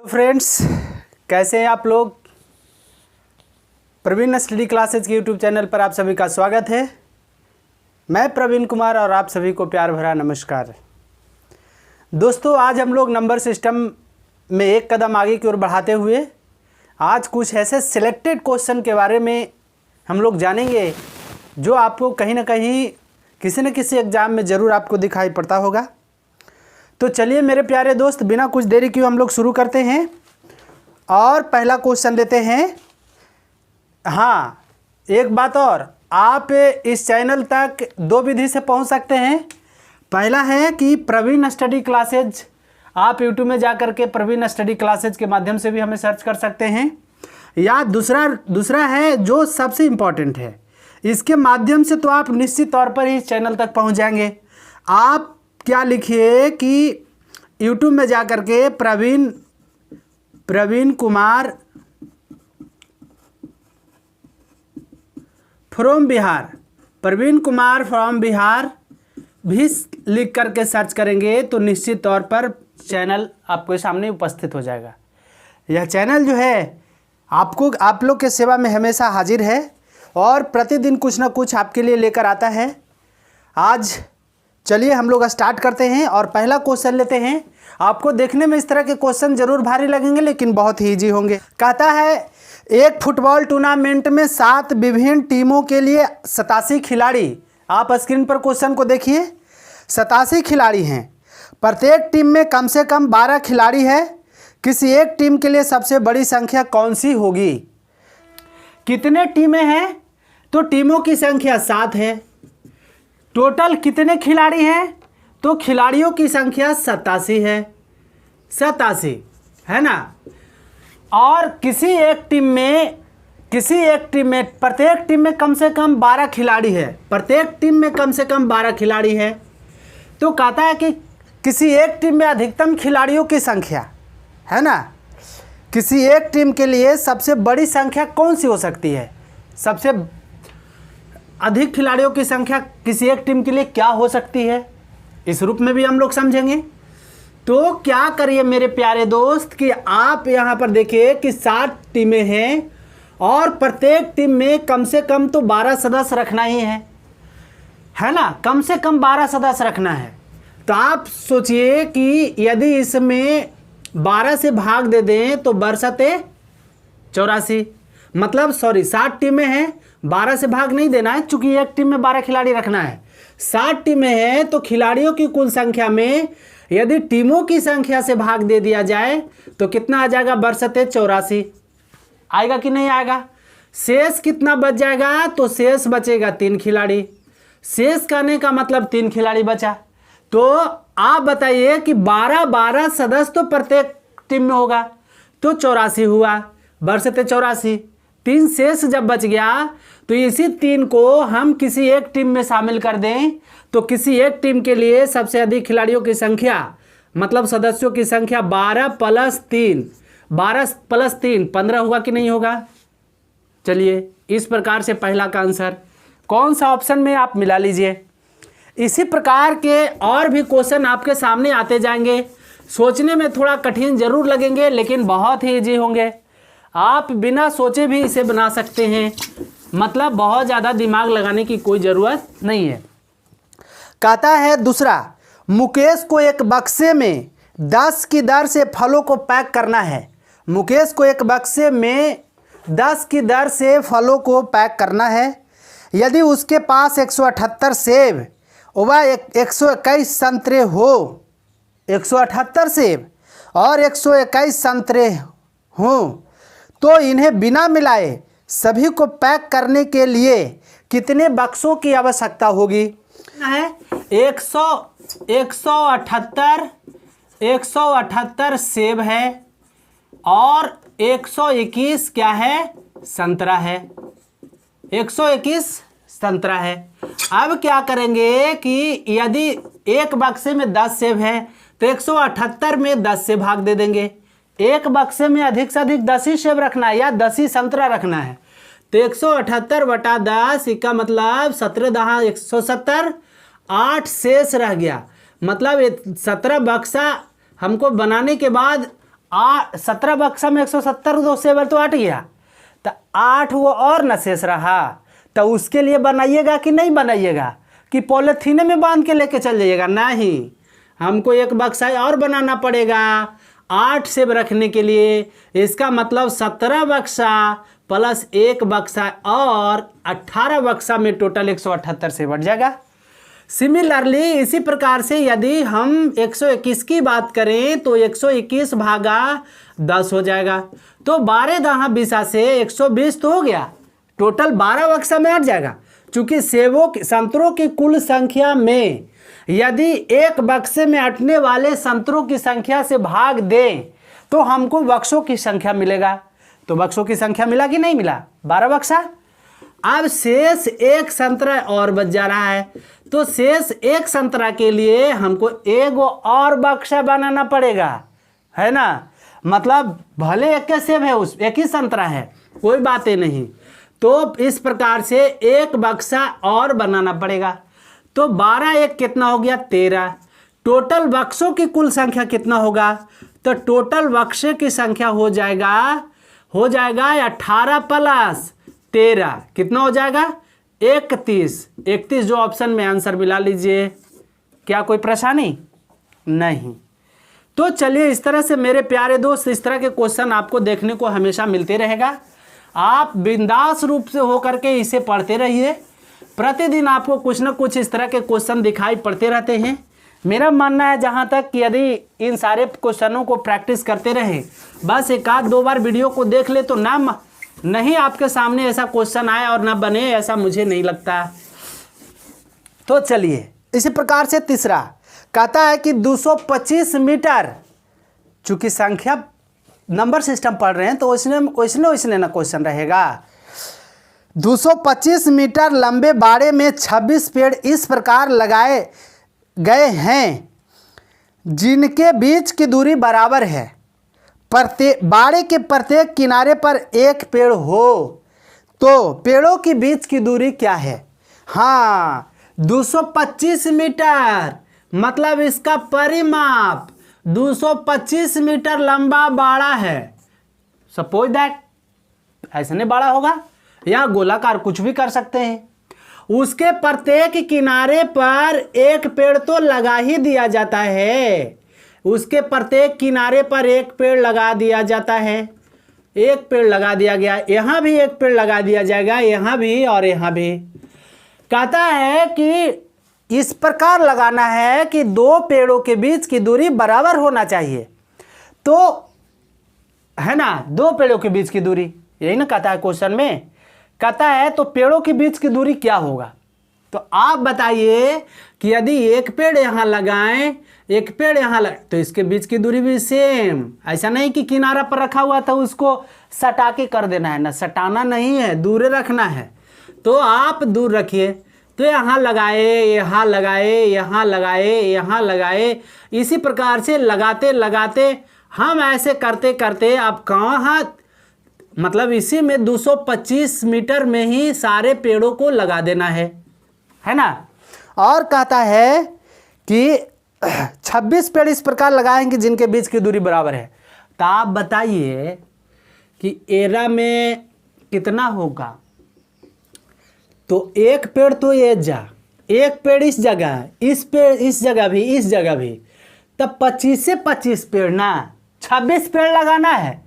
Friends, कैसे हैं आप लोग। प्रवीण स्टडी क्लासेज के यूट्यूब चैनल पर आप सभी का स्वागत है। मैं प्रवीण कुमार और आप सभी को प्यार भरा नमस्कार। दोस्तों, आज हम लोग नंबर सिस्टम में एक कदम आगे की ओर बढ़ाते हुए आज कुछ ऐसे सिलेक्टेड क्वेश्चन के बारे में हम लोग जानेंगे जो आपको कहीं ना कहीं किसी न किसी एग्ज़ाम में ज़रूर आपको दिखाई पड़ता होगा। तो चलिए मेरे प्यारे दोस्त, बिना कुछ देरी किए हम लोग शुरू करते हैं और पहला क्वेश्चन लेते हैं। हाँ, एक बात और, आप इस चैनल तक दो विधि से पहुंच सकते हैं। पहला है कि प्रवीण स्टडी क्लासेज, आप यूट्यूब में जा कर के प्रवीण स्टडी क्लासेज के माध्यम से भी हमें सर्च कर सकते हैं, या दूसरा है जो सबसे इम्पॉर्टेंट है, इसके माध्यम से तो आप निश्चित तौर पर ही इस चैनल तक पहुंच जाएंगे। आप क्या लिखिए कि YouTube में जा कर के प्रवीण कुमार फ्रॉम बिहार, प्रवीण कुमार फ्रॉम बिहार भी लिख करके सर्च करेंगे तो निश्चित तौर पर चैनल आपके सामने उपस्थित हो जाएगा। यह चैनल जो है आप लोग के सेवा में हमेशा हाजिर है और प्रतिदिन कुछ ना कुछ आपके लिए लेकर आता है। आज चलिए हम लोग स्टार्ट करते हैं और पहला क्वेश्चन लेते हैं। आपको देखने में इस तरह के क्वेश्चन जरूर भारी लगेंगे लेकिन बहुत ही इजी होंगे। कहता है, एक फुटबॉल टूर्नामेंट में 7 विभिन्न टीमों के लिए 87 खिलाड़ी, आप स्क्रीन पर क्वेश्चन को देखिए, 87 खिलाड़ी हैं। प्रत्येक टीम में कम से कम 12 खिलाड़ी है। किसी एक टीम के लिए सबसे बड़ी संख्या कौन सी होगी। कितने टीमें हैं, तो टीमों की संख्या 7 है। टोटल कितने खिलाड़ी हैं, तो खिलाड़ियों की संख्या 87 है, 87 है ना। और किसी एक टीम में प्रत्येक टीम में कम से कम 12 खिलाड़ी है, प्रत्येक टीम में कम से कम 12 खिलाड़ी है। तो कहता है कि किसी एक टीम में अधिकतम खिलाड़ियों की संख्या है ना, किसी एक टीम के लिए सबसे बड़ी संख्या कौन सी हो सकती है, सबसे अधिक खिलाड़ियों की संख्या किसी एक टीम के लिए क्या हो सकती है, इस रूप में भी हम लोग समझेंगे। तो क्या करिए मेरे प्यारे दोस्त कि आप यहाँ पर देखिए कि 7 टीमें हैं और प्रत्येक टीम में कम से कम तो 12 सदस्य रखना ही है ना, कम से कम 12 सदस्य रखना है। तो आप सोचिए कि यदि इसमें 12 से भाग दे दें तो बरसते 84, मतलब 7 टीमें हैं, 12 से भाग नहीं देना है चूंकि एक टीम में 12 खिलाड़ी रखना है। 7 टीमें हैं तो खिलाड़ियों की कुल संख्या में यदि टीमों की संख्या से भाग दे दिया जाए तो कितना आ जाएगा, बरसते 84 आएगा कि नहीं आएगा। शेष कितना बच जाएगा, तो शेष बचेगा 3 खिलाड़ी। शेष करने का मतलब 3 खिलाड़ी बचा। तो आप बताइए कि 12 सदस्य तो प्रत्येक टीम में होगा, तो 84 हुआ, बरसते 84। 3 शेष जब बच गया तो इसी 3 को हम किसी एक टीम में शामिल कर दें तो किसी एक टीम के लिए सबसे अधिक खिलाड़ियों की संख्या, मतलब सदस्यों की संख्या 12 + 3, 12 + 3 15 होगा कि नहीं होगा। चलिए, इस प्रकार से पहला का आंसर कौन सा ऑप्शन में आप मिला लीजिए। इसी प्रकार के और भी क्वेश्चन आपके सामने आते जाएंगे। सोचने में थोड़ा कठिन जरूर लगेंगे लेकिन बहुत ही इजी होंगे। आप बिना सोचे भी इसे बना सकते हैं, मतलब बहुत ज़्यादा दिमाग लगाने की कोई ज़रूरत नहीं है। कहता है दूसरा, मुकेश को एक बक्से में 10 की दर से फलों को पैक करना है। मुकेश को एक बक्से में 10 की दर से फलों को पैक करना है। यदि उसके पास 178 सेब व 121 संतरे हो, 178 सेब और 121 संतरे हों, तो इन्हें बिना मिलाए सभी को पैक करने के लिए कितने बक्सों की आवश्यकता होगी। है 178 सेब है और 121 क्या है, संतरा है, 121 संतरा है। अब क्या करेंगे कि यदि एक बक्से में 10 सेब है तो 178 में 10 से भाग दे देंगे। एक बक्से में अधिक से अधिक 10 ही सेब रखना है या 10 ही संतरा रखना है, तो 178 बटा 10, इसका मतलब 17 10 170, 8 शेष रह गया। मतलब 17 बक्सा हमको बनाने के बाद 17 बक्सा में 170 2 से तो 8 गया, तो 8 वो और न शेष रहा, तो उसके लिए बनाइएगा कि नहीं बनाइएगा कि पॉलीथीन में बांध के लेके चल जाइएगा? नहीं, हमको एक बक्सा और बनाना पड़ेगा 8 सेब रखने के लिए। इसका मतलब 17 बक्सा प्लस 1 बक्सा और 18 बक्सा में टोटल 178 से बढ़ जाएगा। सिमिलरली इसी प्रकार से यदि हम 121 की बात करें तो 121 भागा 10 हो जाएगा, तो 12 दहा 20 से 120 तो हो गया, टोटल 12 बक्सा में हट जाएगा। चूंकि संतरों की कुल संख्या में यदि एक बक्से में अटने वाले संतरों की संख्या से भाग दें तो हमको बक्सों की संख्या मिलेगा। तो बक्सों की संख्या मिला कि नहीं मिला? 12 बक्सा। अब शेष एक संतरा और बच जा रहा है, तो शेष एक संतरा के लिए हमको एगो और बक्सा बनाना पड़ेगा, है ना। मतलब भले एक सेब है, उस एक ही संतरा है, कोई बातें नहीं, तो इस प्रकार से एक बक्सा और बनाना पड़ेगा। तो 12 एक कितना हो गया? 13। टोटल बक्सों की कुल संख्या कितना होगा? तो टोटल बक्से की संख्या हो जाएगा 18 प्लस 13 कितना हो जाएगा? 31 जो ऑप्शन में आंसर मिला लीजिए। क्या कोई परेशानी नहीं? तो चलिए, इस तरह से मेरे प्यारे दोस्त, इस तरह के क्वेश्चन आपको देखने को हमेशा मिलते रहेगा। आप बिंदास रूप से होकर के इसे पढ़ते रहिए। प्रतिदिन आपको कुछ न कुछ इस तरह के क्वेश्चन दिखाई पड़ते रहते हैं। मेरा मानना है जहाँ तक कि यदि इन सारे क्वेश्चनों को प्रैक्टिस करते रहें, बस एक आध 2 बार वीडियो को देख ले, तो नहीं आपके सामने ऐसा क्वेश्चन आए और ना बने, ऐसा मुझे नहीं लगता। तो चलिए, इसी प्रकार से तीसरा कहता है कि 225 मीटर, चूंकि संख्या नंबर सिस्टम पढ़ रहे हैं तो वैसने ना क्वेश्चन रहेगा। 225 मीटर लंबे बाड़े में 26 पेड़ इस प्रकार लगाए गए हैं जिनके बीच की दूरी बराबर है। बाड़े के प्रत्येक किनारे पर एक पेड़ हो तो पेड़ों के बीच की दूरी क्या है? हाँ, 225 मीटर मतलब इसका परिमाप 225 मीटर लंबा बाड़ा है। सपोज दैट ऐसा बाड़ा होगा या गोलाकार, कुछ भी कर सकते हैं। उसके प्रत्येक किनारे पर एक पेड़ तो लगा ही दिया जाता है, उसके प्रत्येक किनारे पर एक पेड़ लगा दिया जाता है। एक पेड़ लगा दिया गया, यहाँ भी एक पेड़ लगा दिया जाएगा, यहाँ भी और यहाँ भी। कहता है कि इस प्रकार लगाना है कि 2 पेड़ों के बीच की दूरी बराबर होना चाहिए। तो है ना, 2 पेड़ों के बीच की दूरी, यही ना कहता है क्वेश्चन में। कहता है तो पेड़ों के बीच की दूरी क्या होगा? तो आप बताइए कि यदि एक पेड़ यहाँ लगाएं, एक पेड़ यहाँ तो इसके बीच की दूरी भी सेम। ऐसा नहीं कि किनारा पर रखा हुआ था उसको सटा के कर देना है, ना सटाना नहीं है, दूर रखना है। तो आप दूर रखिए, तो यहाँ लगाए, यहाँ लगाए, यहाँ लगाए, यहाँ लगाए, इसी प्रकार से लगाते लगाते हम ऐसे करते करते अब कहाँ, मतलब इसी में 225 मीटर में ही सारे पेड़ों को लगा देना है ना। और कहता है कि 26 पेड़ इस प्रकार लगाएंगे जिनके बीच की दूरी बराबर है। तो आप बताइए कि एरा में कितना होगा? तो एक पेड़ तो ये एक पेड़ इस जगह, इस पेड़ इस जगह भी, इस जगह भी, तब 25 से 25 पेड़ ना, 26 पेड़ लगाना है,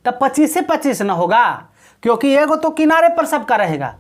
तब 25 से 25 ना होगा, क्योंकि एगो तो किनारे पर सबका रहेगा।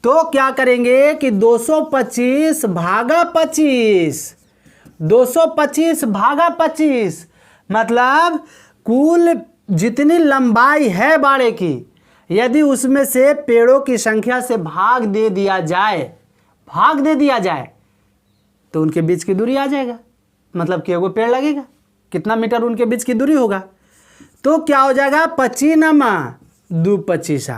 तो क्या करेंगे कि 225 भागा 25, 225 भागा 25 मतलब कुल जितनी लंबाई है बाड़े की, यदि उसमें से पेड़ों की संख्या से भाग दे दिया जाए तो उनके बीच की दूरी आ जाएगा। मतलब कि एगो पेड़ लगेगा, कितना मीटर उनके बीच की दूरी होगा? तो क्या हो जाएगा? 25 2 25,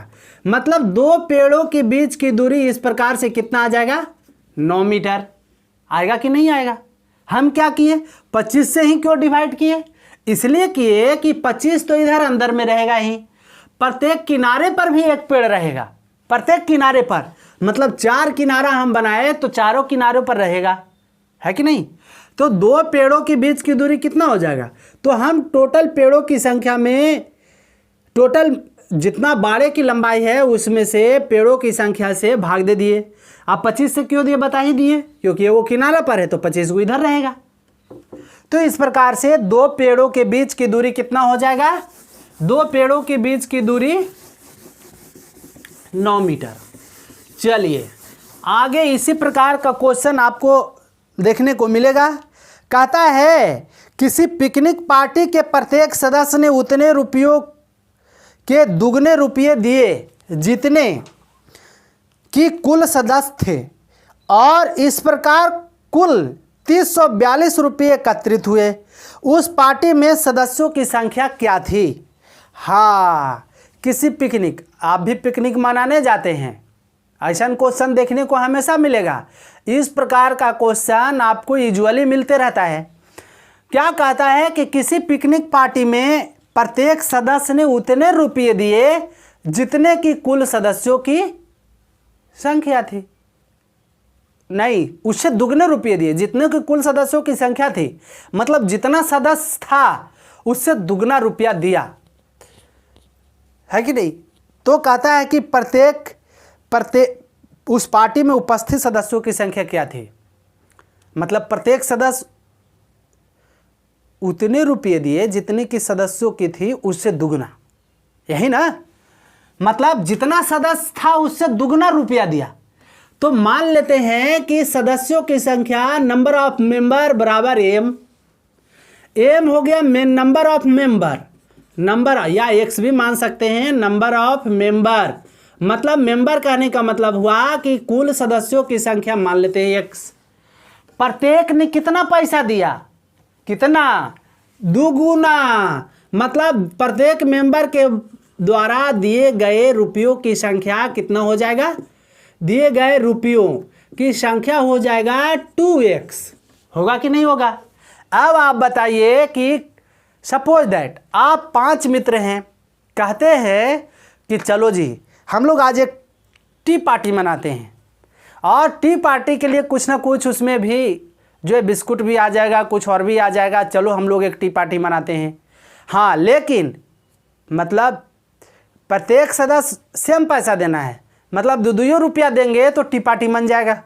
मतलब 2 पेड़ों के बीच की दूरी इस प्रकार से कितना आ जाएगा? 9 मीटर आएगा कि नहीं आएगा? हम क्या किए, 25 से ही क्यों डिवाइड किए? इसलिए किए कि 25 तो इधर अंदर में रहेगा ही, प्रत्येक किनारे पर भी एक पेड़ रहेगा, प्रत्येक किनारे पर, मतलब 4 किनारा हम बनाए तो चारों किनारों पर रहेगा, है कि नहीं? तो दो पेड़ों के बीच की दूरी कितना हो जाएगा? तो हम टोटल पेड़ों की संख्या में टोटल जितना बाड़े की लंबाई है उसमें से पेड़ों की संख्या से भाग दे दिए। आप 25 से क्यों दिए बता ही दिए, क्योंकि वो किनारा पर है तो 25 वो इधर रहेगा। तो इस प्रकार से दो पेड़ों के बीच की दूरी कितना हो जाएगा? दो पेड़ों के बीच की दूरी 9 मीटर। चलिए आगे इसी प्रकार का क्वेश्चन आपको देखने को मिलेगा। कहता है किसी पिकनिक पार्टी के प्रत्येक सदस्य ने उतने रुपयों के दुगने रुपये दिए जितने कि कुल सदस्य थे, और इस प्रकार कुल 342 रुपये एकत्रित हुए। उस पार्टी में सदस्यों की संख्या क्या थी? हाँ, किसी पिकनिक, आप भी पिकनिक मनाने जाते हैं, ऐसा क्वेश्चन देखने को हमेशा मिलेगा। इस प्रकार का क्वेश्चन आपको यूजुअली मिलते रहता है। क्या कहता है कि किसी पिकनिक पार्टी में प्रत्येक सदस्य ने उतने रुपये दिए जितने की कुल सदस्यों की संख्या थी। नहीं, उससे दुगने रुपये दिए जितने की कुल सदस्यों की संख्या थी, मतलब जितना सदस्य था उससे दुगना रुपया दिया, है कि नहीं? तो कहता है कि प्रत्येक उस पार्टी में उपस्थित सदस्यों की संख्या क्या थी, मतलब प्रत्येक सदस्य उतने रुपये दिए जितने की सदस्यों की थी उससे दुगना, यही ना? मतलब जितना सदस्य था उससे दुगना रुपया दिया। तो मान लेते हैं कि सदस्यों की संख्या नंबर ऑफ मेंबर बराबर एम हो गया नंबर ऑफ मेंबर, नंबर या एक्स भी मान सकते हैं, नंबर ऑफ मेंबर, मतलब मेंबर कहने का मतलब हुआ कि कुल सदस्यों की संख्या मान लेते हैं एक्स। प्रत्येक ने कितना पैसा दिया? कितना? दुगुना, मतलब प्रत्येक मेंबर के द्वारा दिए गए रुपयों की संख्या कितना हो जाएगा? दिए गए रुपयों की संख्या हो जाएगा 2x। होगा कि नहीं होगा? अब आप बताइए कि सपोज दैट आप 5 मित्र हैं, कहते हैं कि चलो जी हम लोग आज एक टी पार्टी मनाते हैं, और टी पार्टी के लिए कुछ ना कुछ उसमें भी जो है बिस्कुट भी आ जाएगा, कुछ और भी आ जाएगा, चलो हम लोग एक टी पार्टी मनाते हैं। हाँ, लेकिन मतलब प्रत्येक सदस्य सेम पैसा देना है, मतलब 2 रुपया देंगे तो टी पार्टी बन जाएगा।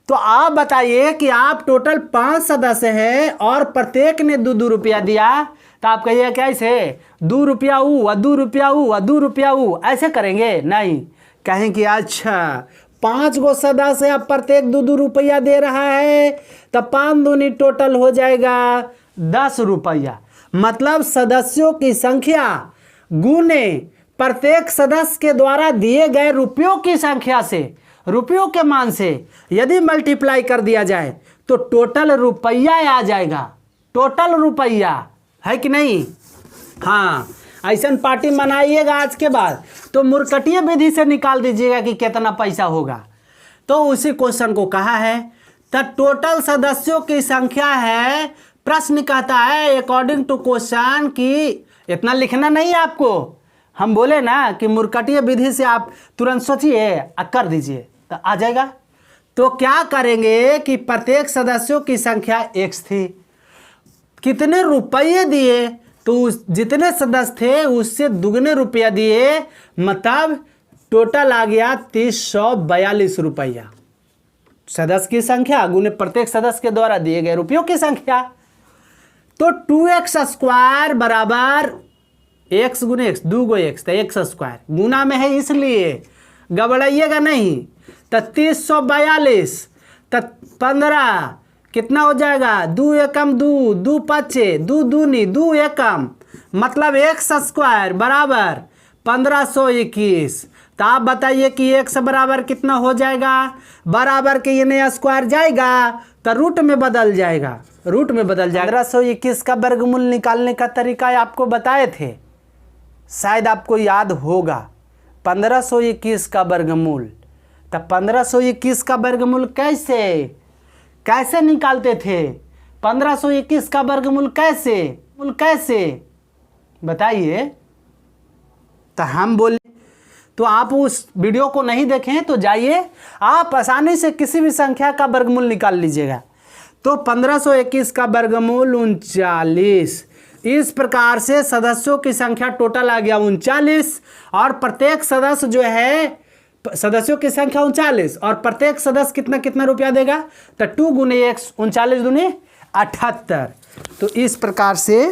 तो आप बताइए कि आप टोटल 5 सदस्य हैं और प्रत्येक ने 2 रुपया दिया, तो आप कहिए कैसे? 2 रुपया ऊ, 2 रुपया ऊ, 2 रुपया ऊ, ऐसे करेंगे? नहीं, कहें कि अच्छा 5 गो सदस्य है, अब प्रत्येक 2 रुपया दे रहा है, तो 5 दूनी टोटल हो जाएगा 10 रुपया। मतलब सदस्यों की संख्या गुने प्रत्येक सदस्य के द्वारा दिए गए रुपयों की संख्या से, रुपयों के मान से यदि मल्टीप्लाई कर दिया जाए तो टोटल रुपया आ जाएगा। टोटल रुपया, है कि नहीं? हाँ, ऐसा पार्टी मनाइएगा आज के बाद तो मुरकटिया विधि से निकाल दीजिएगा कि कितना पैसा होगा। तो उसी क्वेश्चन को कहा है, तो टोटल सदस्यों की संख्या है, प्रश्न कहता है अकॉर्डिंग टू क्वेश्चन कि इतना लिखना नहीं है आपको, हम बोले ना कि मुरकटिया विधि से आप तुरंत सोचिए कर दीजिए तो आ जाएगा। तो क्या करेंगे कि प्रत्येक सदस्यों की संख्या x थी, कितने रुपये दिए? तो जितने सदस्य थे उससे दुगने रुपया दिए, मतलब टोटल आ गया 342 रुपया। सदस्य की संख्या गुने प्रत्येक सदस्य के द्वारा दिए गए रुपयों की संख्या। तो 2x स्क्वायर बराबर x गुने x, 2 गो x, तो x स्क्वायर गुना में है इसलिए गबड़ाइएगा नहीं। तो 342 तो 15 कितना हो जाएगा? 2 एकम 2, 2 पच्चे 2 दूनी 2 एकम, मतलब x स्क्वायर बराबर 1521। तो आप बताइए कि x बराबर कितना हो जाएगा? बराबर के ये नया स्क्वायर जाएगा तो रूट में बदल जाएगा, रूट में बदल जाएगा। 1521 का वर्गमूल निकालने का तरीका आपको बताए थे, शायद आपको याद होगा। 1521 का वर्गमूल, तो 1521 का वर्गमूल कैसे निकालते थे? 1521 का वर्गमूल कैसे बताइए? तो हम बोले, तो आप उस वीडियो को नहीं देखें तो जाइए, आप आसानी से किसी भी संख्या का वर्गमूल निकाल लीजिएगा। तो 1521 का वर्गमूल 39। इस प्रकार से सदस्यों की संख्या टोटल आ गया 39, और प्रत्येक सदस्य जो है, सदस्यों की संख्या 39 और प्रत्येक सदस्य कितना कितना रुपया देगा, तो 2 × 1 39 दूनी 78। तो इस प्रकार से